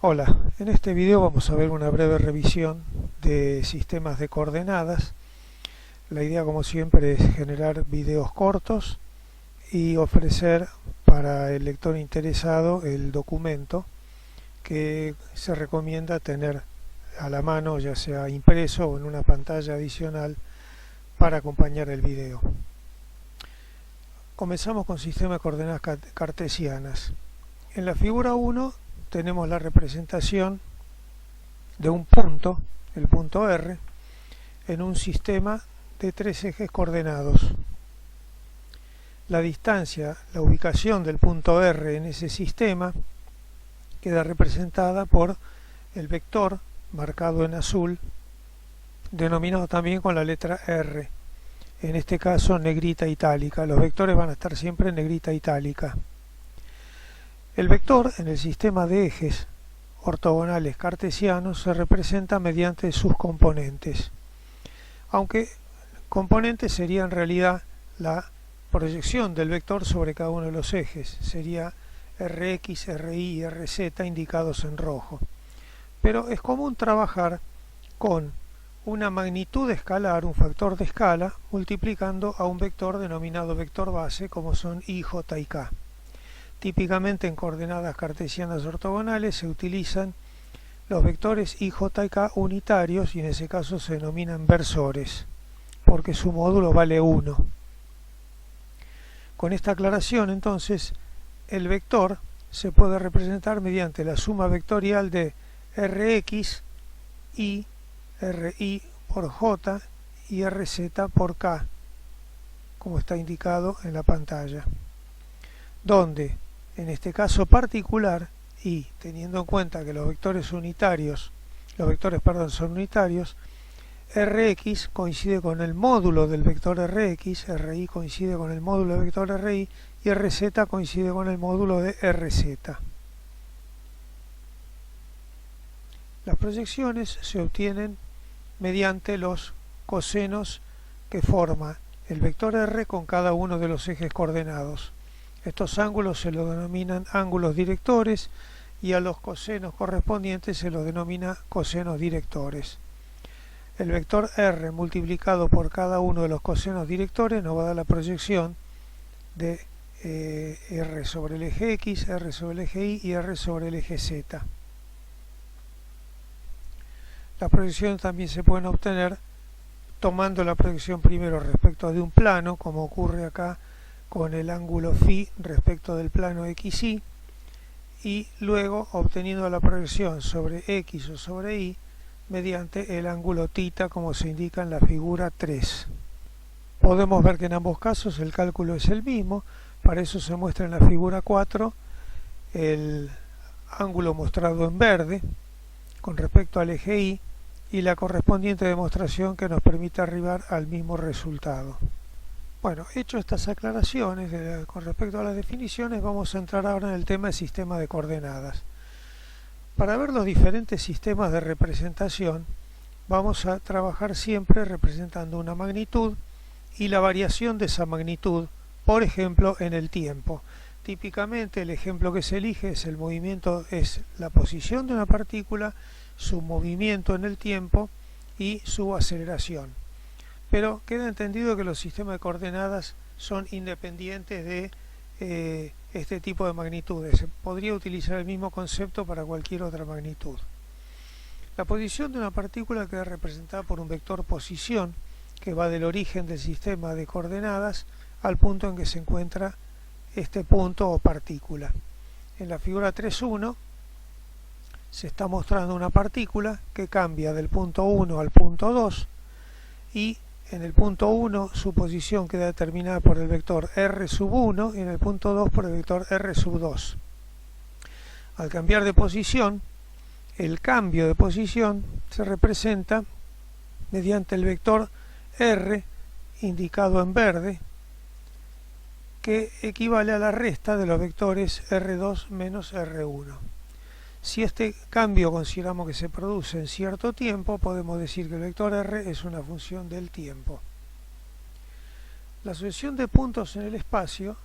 Hola, en este video vamos a ver una breve revisión de sistemas de coordenadas. La idea, como siempre, es generar videos cortos y ofrecer para el lector interesado el documento que se recomienda tener a la mano, ya sea impreso o en una pantalla adicional para acompañar el video. Comenzamos con sistema de coordenadas cartesianas. En la figura 1 tenemos la representación de un punto, el punto R, en un sistema de tres ejes coordenados. La distancia, la ubicación del punto R en ese sistema queda representada por el vector marcado en azul, denominado también con la letra R, en este caso negrita itálica. Los vectores van a estar siempre en negrita itálica. El vector en el sistema de ejes ortogonales cartesianos se representa mediante sus componentes, aunque componentes sería en realidad la proyección del vector sobre cada uno de los ejes, sería Rx, Ry y Rz indicados en rojo. Pero es común trabajar con una magnitud escalar, un factor de escala, multiplicando a un vector denominado vector base, como son I, J y K. Típicamente en coordenadas cartesianas ortogonales se utilizan los vectores I, J y K unitarios y en ese caso se denominan versores, porque su módulo vale 1. Con esta aclaración, entonces, el vector se puede representar mediante la suma vectorial de Rx, I, Ri por J y Rz por K, como está indicado en la pantalla, donde en este caso particular, y teniendo en cuenta que los vectores son unitarios, Rx coincide con el módulo del vector Rx, Ri coincide con el módulo del vector Ri y Rz coincide con el módulo de Rz. Las proyecciones se obtienen mediante los cosenos que forma el vector R con cada uno de los ejes coordenados. Estos ángulos se los denominan ángulos directores y a los cosenos correspondientes se los denomina cosenos directores. El vector R multiplicado por cada uno de los cosenos directores nos va a dar la proyección de R sobre el eje X, R sobre el eje Y y R sobre el eje Z. Las proyecciones también se pueden obtener tomando la proyección primero respecto de un plano, como ocurre acá con el ángulo φ respecto del plano XY, y luego obteniendo la proyección sobre X o sobre Y mediante el ángulo θ, como se indica en la figura 3. Podemos ver que en ambos casos el cálculo es el mismo. Para eso se muestra en la figura 4 el ángulo mostrado en verde con respecto al eje Y y la correspondiente demostración que nos permite arribar al mismo resultado. Bueno, hecho estas aclaraciones con respecto a las definiciones, vamos a entrar ahora en el tema del sistema de coordenadas. Para ver los diferentes sistemas de representación, vamos a trabajar siempre representando una magnitud y la variación de esa magnitud, por ejemplo, en el tiempo. Típicamente el ejemplo que se elige es el movimiento, es la posición de una partícula, su movimiento en el tiempo y su aceleración. Pero queda entendido que los sistemas de coordenadas son independientes de este tipo de magnitudes. Se podría utilizar el mismo concepto para cualquier otra magnitud. La posición de una partícula queda representada por un vector posición que va del origen del sistema de coordenadas al punto en que se encuentra este punto o partícula. En la figura 3.1 se está mostrando una partícula que cambia del punto 1 al punto 2 y en el punto 1 su posición queda determinada por el vector R sub 1 y en el punto 2 por el vector R sub 2. Al cambiar de posición, el cambio de posición se representa mediante el vector R indicado en verde, que equivale a la resta de los vectores R2 menos R1. Si este cambio consideramos que se produce en cierto tiempo, podemos decir que el vector R es una función del tiempo. La sucesión de puntos en el espacio,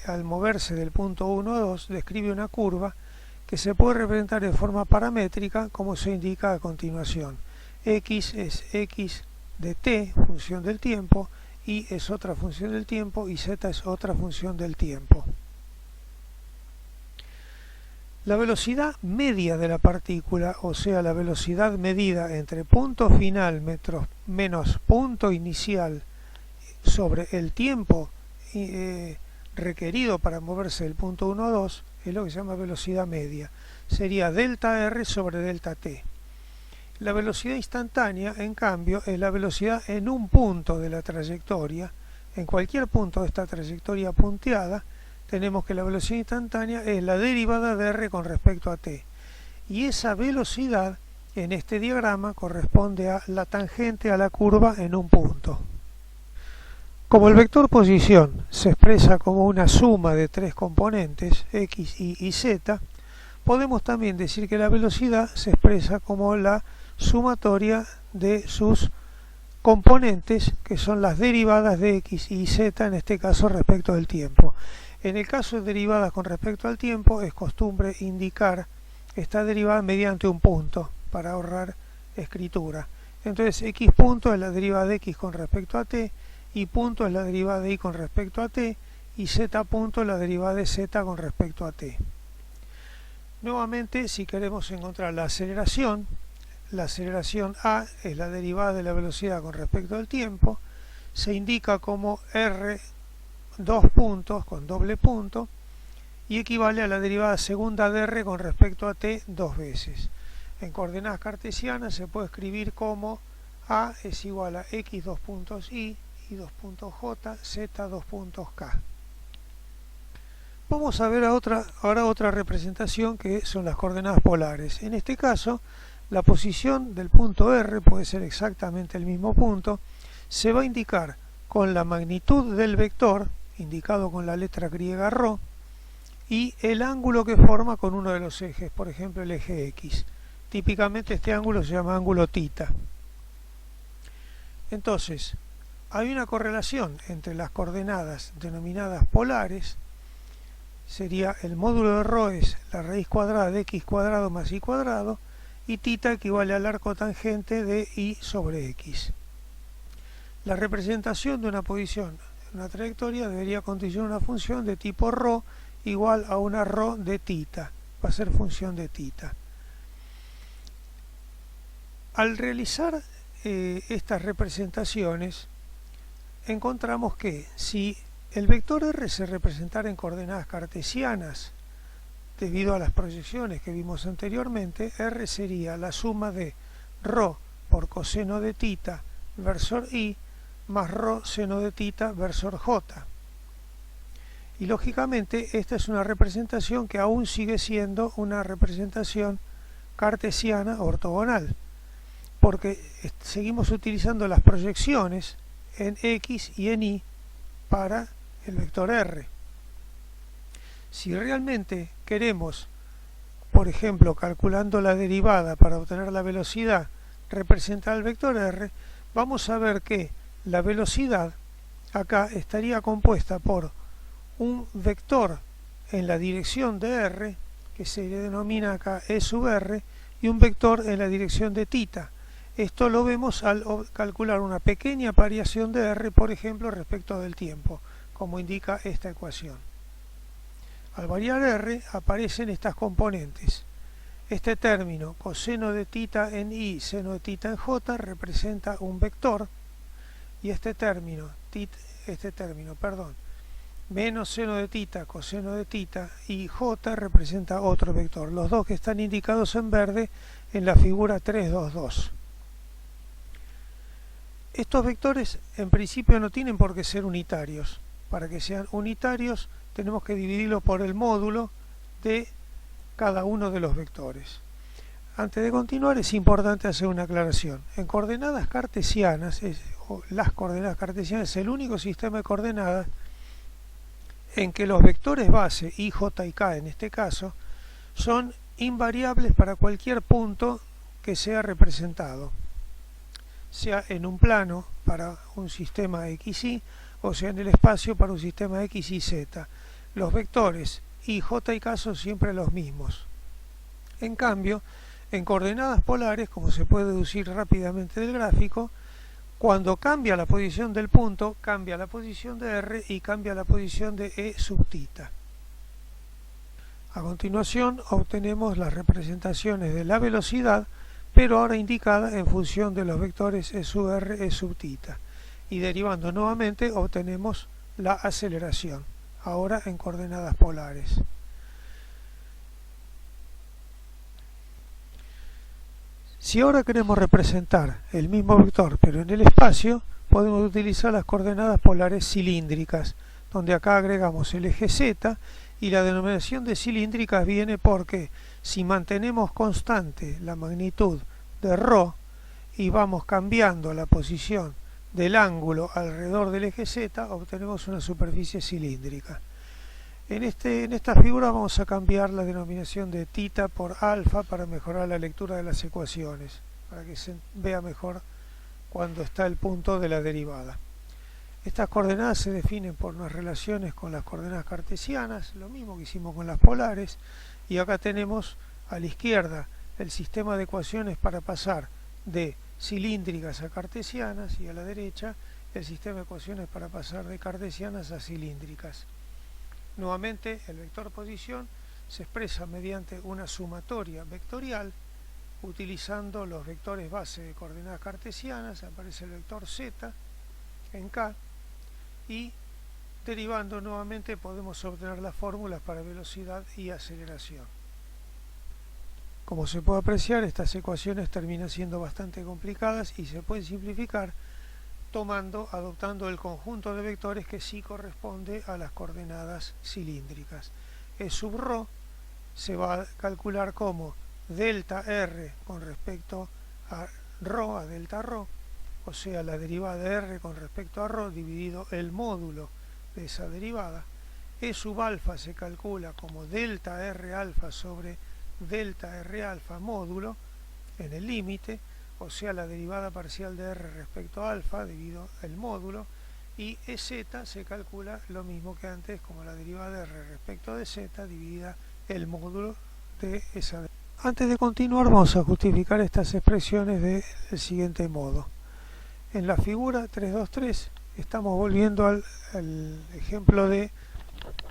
al moverse del punto 1 a 2, describe una curva que se puede representar de forma paramétrica como se indica a continuación. X es x de t, función del tiempo, y es otra función del tiempo, y z es otra función del tiempo. La velocidad media de la partícula, o sea, la velocidad medida entre punto final menos punto inicial sobre el tiempo requerido para moverse del punto 1 a 2, es lo que se llama velocidad media. Sería delta r sobre delta t. La velocidad instantánea, en cambio, es la velocidad en un punto de la trayectoria. En cualquier punto de esta trayectoria punteada, tenemos que la velocidad instantánea es la derivada de r con respecto a t. Y esa velocidad, en este diagrama, corresponde a la tangente a la curva en un punto. Como el vector posición se expresa como una suma de tres componentes, x, y z, podemos también decir que la velocidad se expresa como la sumatoria de sus componentes, que son las derivadas de x y z, en este caso respecto del tiempo. En el caso de derivadas con respecto al tiempo, es costumbre indicar esta derivada mediante un punto para ahorrar escritura. Entonces x punto es la derivada de x con respecto a t, y punto es la derivada de y con respecto a t, y z punto es la derivada de z con respecto a t. Nuevamente, si queremos encontrar la aceleración a es la derivada de la velocidad con respecto al tiempo, se indica como r dos puntos con doble punto y equivale a la derivada segunda de r con respecto a t dos veces. En coordenadas cartesianas se puede escribir como a es igual a x dos puntos y dos puntos j, z dos puntos k. Vamos a ver ahora otra representación que son las coordenadas polares. En este caso, la posición del punto R, puede ser exactamente el mismo punto, se va a indicar con la magnitud del vector, indicado con la letra griega ρ, y el ángulo que forma con uno de los ejes, por ejemplo el eje X. Típicamente este ángulo se llama ángulo θ. Entonces, hay una correlación entre las coordenadas denominadas polares, sería el módulo de ρ es la raíz cuadrada de x cuadrado más y cuadrado, y θ equivale al arco tangente de y sobre x. La representación de una posición en una trayectoria debería constituir una función de tipo ρ igual a una ρ de θ, va a ser función de θ. Al realizar estas representaciones, encontramos que si el vector r se representara en coordenadas cartesianas, debido a las proyecciones que vimos anteriormente, r sería la suma de ρ por coseno de θ versor i más ρ seno de θ versor j. Y lógicamente esta es una representación que aún sigue siendo una representación cartesiana ortogonal, porque seguimos utilizando las proyecciones en x y en y para el vector r. Si realmente queremos, por ejemplo, calculando la derivada para obtener la velocidad, representar el vector r, vamos a ver que la velocidad acá estaría compuesta por un vector en la dirección de r, que se le denomina acá e sub r, y un vector en la dirección de θ. Esto lo vemos al calcular una pequeña variación de r, por ejemplo, respecto del tiempo, como indica esta ecuación. Al variar r aparecen estas componentes. Este término, coseno de θ en i, seno de θ en j, representa un vector, y este término, menos seno de θ, coseno de θ y j representa otro vector, los dos que están indicados en verde en la figura 322. Estos vectores en principio no tienen por qué ser unitarios. Para que sean unitarios tenemos que dividirlo por el módulo de cada uno de los vectores. Antes de continuar es importante hacer una aclaración. En coordenadas cartesianas, las coordenadas cartesianas es el único sistema de coordenadas en que los vectores base, i, j y k en este caso, son invariables para cualquier punto que sea representado, sea en un plano para un sistema x, y, o sea en el espacio para un sistema x, y, z. Los vectores i, j y k son siempre los mismos. En cambio, en coordenadas polares, como se puede deducir rápidamente del gráfico, cuando cambia la posición del punto, cambia la posición de R y cambia la posición de E sub θ. A continuación obtenemos las representaciones de la velocidad, pero ahora indicada en función de los vectores E sub R, E sub θ. Y derivando nuevamente obtenemos la aceleración, ahora en coordenadas polares. Si ahora queremos representar el mismo vector pero en el espacio, podemos utilizar las coordenadas polares cilíndricas, donde acá agregamos el eje Z, y la denominación de cilíndricas viene porque si mantenemos constante la magnitud de ρ y vamos cambiando la posición del ángulo alrededor del eje Z, obtenemos una superficie cilíndrica. En esta figura vamos a cambiar la denominación de θ por alfa para mejorar la lectura de las ecuaciones, para que se vea mejor cuando está el punto de la derivada. Estas coordenadas se definen por unas relaciones con las coordenadas cartesianas, lo mismo que hicimos con las polares, y acá tenemos a la izquierda el sistema de ecuaciones para pasar de cilíndricas a cartesianas, y a la derecha el sistema de ecuaciones para pasar de cartesianas a cilíndricas. Nuevamente, el vector posición se expresa mediante una sumatoria vectorial utilizando los vectores base de coordenadas cartesianas. Aparece el vector z en K y derivando nuevamente podemos obtener las fórmulas para velocidad y aceleración. Como se puede apreciar, estas ecuaciones terminan siendo bastante complicadas y se pueden simplificar adoptando el conjunto de vectores que sí corresponde a las coordenadas cilíndricas. E sub ρ se va a calcular como delta R con respecto a ρ, a delta ρ, o sea, la derivada de R con respecto a ρ dividido el módulo de esa derivada. E sub alfa se calcula como delta R alfa sobre delta R alfa módulo en el límite, o sea, la derivada parcial de R respecto a alfa dividido el módulo, y EZ se calcula lo mismo que antes como la derivada de R respecto de Z dividida el módulo de esa derivada. Antes de continuar vamos a justificar estas expresiones del siguiente modo. En la figura 323 estamos volviendo al ejemplo de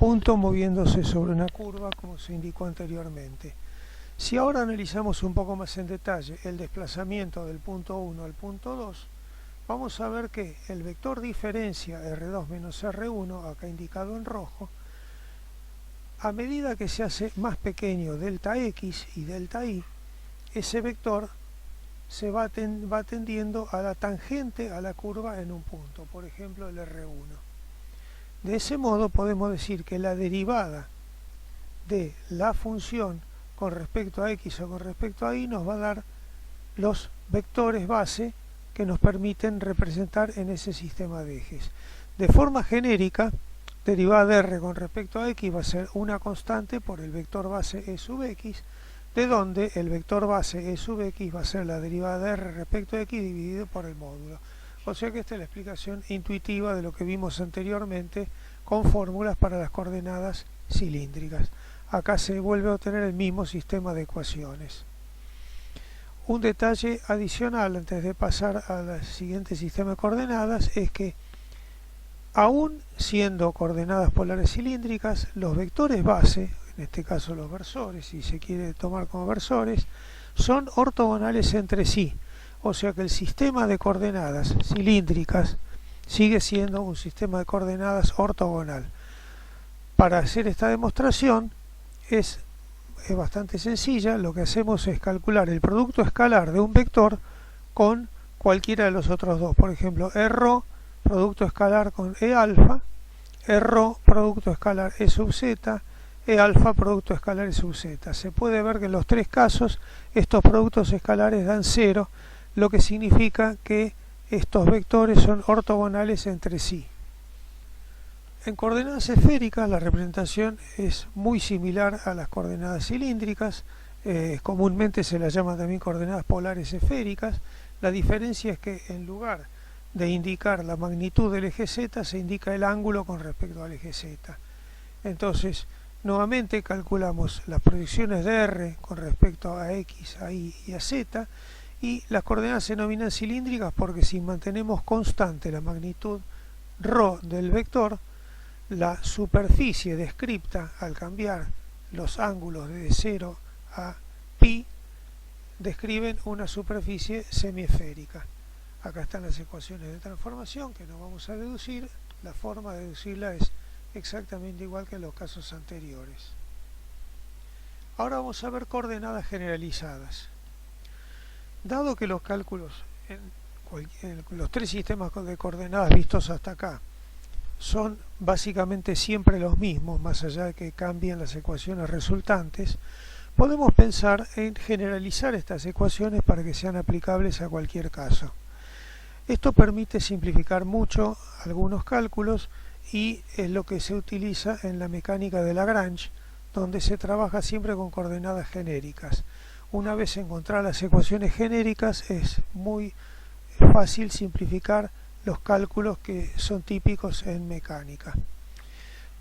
punto moviéndose sobre una curva como se indicó anteriormente. Si ahora analizamos un poco más en detalle el desplazamiento del punto 1 al punto 2, vamos a ver que el vector diferencia R2 menos R1, acá indicado en rojo, a medida que se hace más pequeño delta X y delta Y, ese vector se va tendiendo a la tangente a la curva en un punto, por ejemplo el R1. De ese modo podemos decir que la derivada de la función con respecto a X o con respecto a Y nos va a dar los vectores base que nos permiten representar en ese sistema de ejes. De forma genérica, derivada de R con respecto a X va a ser una constante por el vector base E sub X, de donde el vector base E sub X va a ser la derivada de R respecto a X dividido por el módulo. O sea que esta es la explicación intuitiva de lo que vimos anteriormente con fórmulas para las coordenadas cilíndricas. Acá se vuelve a obtener el mismo sistema de ecuaciones. Un detalle adicional antes de pasar al siguiente sistema de coordenadas es que aún siendo coordenadas polares cilíndricas, los vectores base, en este caso los versores, si se quiere tomar como versores, son ortogonales entre sí, o sea que el sistema de coordenadas cilíndricas sigue siendo un sistema de coordenadas ortogonal. Para hacer esta demostración es bastante sencilla. Lo que hacemos es calcular el producto escalar de un vector con cualquiera de los otros dos. Por ejemplo, E-ρ, producto escalar con E alfa, E-ρ, producto escalar E sub z, E alfa, producto escalar E sub z. Se puede ver que en los tres casos estos productos escalares dan 0, lo que significa que estos vectores son ortogonales entre sí. En coordenadas esféricas la representación es muy similar a las coordenadas cilíndricas, comúnmente se las llama también coordenadas polares esféricas. La diferencia es que en lugar de indicar la magnitud del eje Z se indica el ángulo con respecto al eje Z. Entonces Nuevamente calculamos las proyecciones de R con respecto a X, a Y y a Z, y las coordenadas se denominan cilíndricas porque si mantenemos constante la magnitud ρ del vector, la superficie descripta al cambiar los ángulos de 0 a pi describen una superficie semiesférica. Acá están las ecuaciones de transformación que no vamos a deducir. La forma de deducirla es exactamente igual que en los casos anteriores. Ahora vamos a ver coordenadas generalizadas. Dado que los cálculos en los tres sistemas de coordenadas vistos hasta acá son básicamente siempre los mismos, más allá de que cambien las ecuaciones resultantes, podemos pensar en generalizar estas ecuaciones para que sean aplicables a cualquier caso. Esto permite simplificar mucho algunos cálculos y es lo que se utiliza en la mecánica de Lagrange, donde se trabaja siempre con coordenadas genéricas. Una vez encontradas las ecuaciones genéricas es muy fácil simplificar los cálculos que son típicos en mecánica.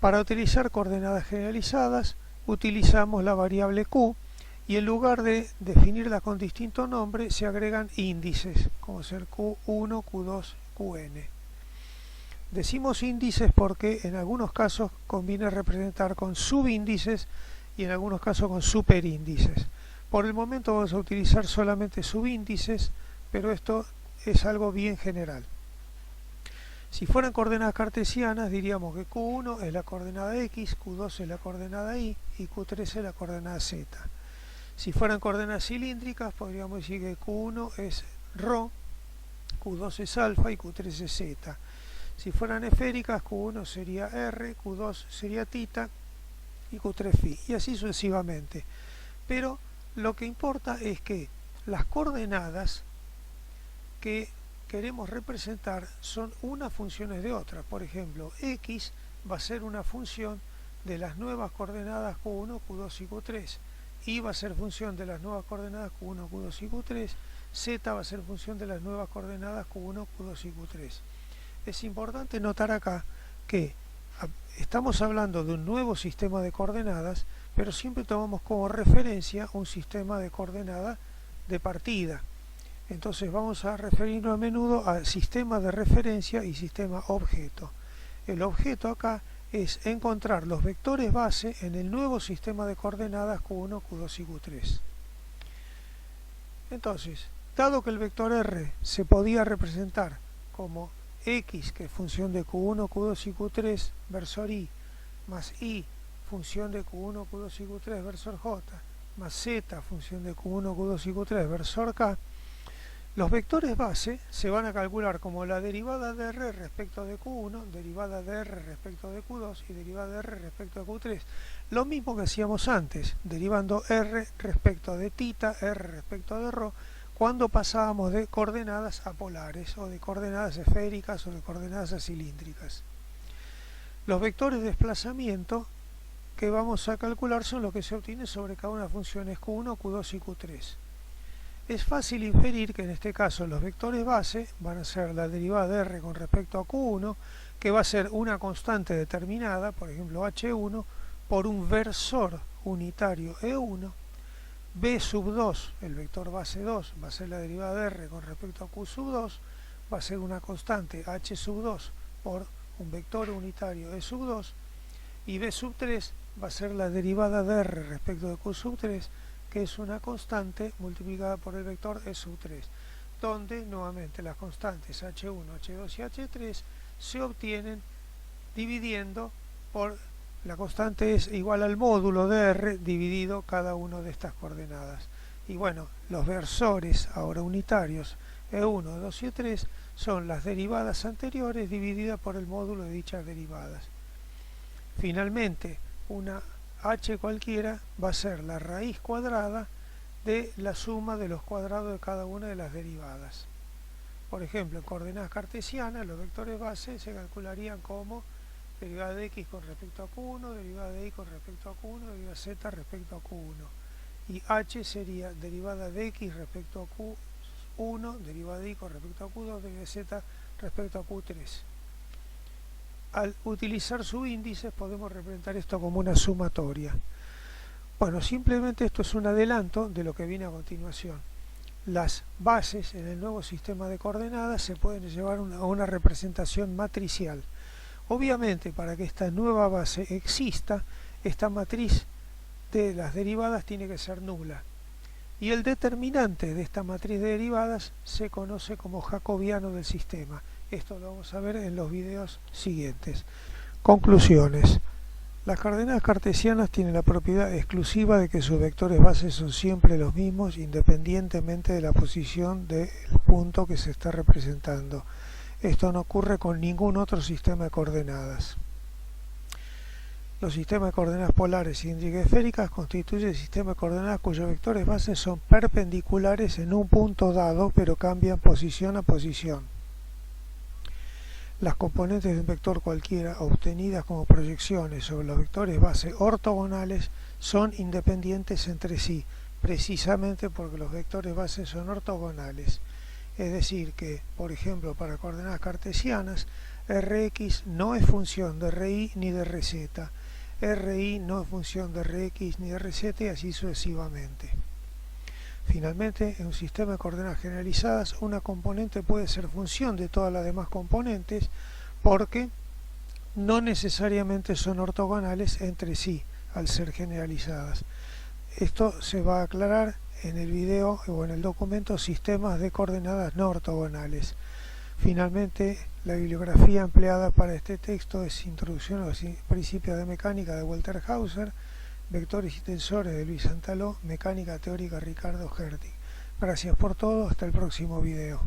Para utilizar coordenadas generalizadas utilizamos la variable q y en lugar de definirla con distinto nombre se agregan índices como ser q1, q2, qn. Decimos índices porque en algunos casos conviene representar con subíndices y en algunos casos con superíndices. Por el momento vamos a utilizar solamente subíndices, pero esto es algo bien general. Si fueran coordenadas cartesianas diríamos que q1 es la coordenada x, q2 es la coordenada y q3 es la coordenada z. Si fueran coordenadas cilíndricas podríamos decir que q1 es ρ, q2 es alfa y q3 es z. Si fueran esféricas, q1 sería r, q2 sería tita y q3 phi, y así sucesivamente. Pero lo que importa es que las coordenadas que queremos representar son unas funciones de otras. Por ejemplo, x va a ser una función de las nuevas coordenadas q1, q2 y q3. Y va a ser función de las nuevas coordenadas q1, q2 y q3. Z va a ser función de las nuevas coordenadas q1, q2 y q3. Es importante notar acá que estamos hablando de un nuevo sistema de coordenadas, pero siempre tomamos como referencia un sistema de coordenadas de partida. Entonces vamos a referirnos a menudo a sistema de referencia y sistema objeto. El objeto acá es encontrar los vectores base en el nuevo sistema de coordenadas q1, q2 y q3. Entonces, dado que el vector r se podía representar como x, que es función de q1, q2 y q3 versor i, más y, función de q1, q2 y q3 versor j, más z, función de q1, q2 y q3 versor k, los vectores base se van a calcular como la derivada de r respecto de q1, derivada de r respecto de q2 y derivada de r respecto de q3. Lo mismo que hacíamos antes, derivando r respecto de tita, r respecto de ρ, cuando pasábamos de coordenadas a polares, o de coordenadas esféricas, o de coordenadas cilíndricas. Los vectores de desplazamiento que vamos a calcular son los que se obtienen sobre cada una de las funciones q1, q2 y q3. Es fácil inferir que en este caso los vectores base van a ser la derivada de r con respecto a q1, que va a ser una constante determinada, por ejemplo h1, por un versor unitario e1. b sub 2, el vector base 2, va a ser la derivada de r con respecto a q sub 2, va a ser una constante h sub 2 por un vector unitario e sub 2, y b sub 3 va a ser la derivada de r respecto de q sub 3, que es una constante multiplicada por el vector e sub 3, donde nuevamente las constantes h1, h2 y h3 se obtienen dividiendo por la constante es igual al módulo de r dividido cada una de estas coordenadas. Y bueno, los versores ahora unitarios e1, 2 y 3 son las derivadas anteriores divididas por el módulo de dichas derivadas. Finalmente, una h cualquiera va a ser la raíz cuadrada de la suma de los cuadrados de cada una de las derivadas. Por ejemplo, en coordenadas cartesianas, los vectores base se calcularían como derivada de x con respecto a q1, derivada de y con respecto a q1, derivada de z respecto a q1. Y h sería derivada de x respecto a q1, derivada de y con respecto a q2, derivada de z respecto a q3. al utilizar subíndices podemos representar esto como una sumatoria. Bueno, simplemente esto es un adelanto de lo que viene a continuación. Las bases en el nuevo sistema de coordenadas se pueden llevar a una representación matricial. Obviamente, para que esta nueva base exista, esta matriz de las derivadas tiene que ser nula. Y el determinante de esta matriz de derivadas se conoce como jacobiano del sistema. Esto lo vamos a ver en los videos siguientes. Conclusiones. Las coordenadas cartesianas tienen la propiedad exclusiva de que sus vectores bases son siempre los mismos independientemente de la posición del punto que se está representando. Esto no ocurre con ningún otro sistema de coordenadas. Los sistemas de coordenadas polares, cilíndricas y esféricas constituyen el sistema de coordenadas cuyos vectores bases son perpendiculares en un punto dado, pero cambian posición a posición. Las componentes de un vector cualquiera obtenidas como proyecciones sobre los vectores base ortogonales son independientes entre sí, precisamente porque los vectores base son ortogonales. Es decir que, por ejemplo, para coordenadas cartesianas, Rx no es función de Ri ni de Rz, Ri no es función de Rx ni de Rz y así sucesivamente. Finalmente, en un sistema de coordenadas generalizadas, una componente puede ser función de todas las demás componentes porque no necesariamente son ortogonales entre sí al ser generalizadas. Esto se va a aclarar en el video o en el documento Sistemas de coordenadas no ortogonales. Finalmente, la bibliografía empleada para este texto es Introducción a los principios de mecánica de Walter Hauser, Vectores y tensores de Luis Santaló, Mecánica teórica Ricardo Hertig. Gracias por todo, hasta el próximo video.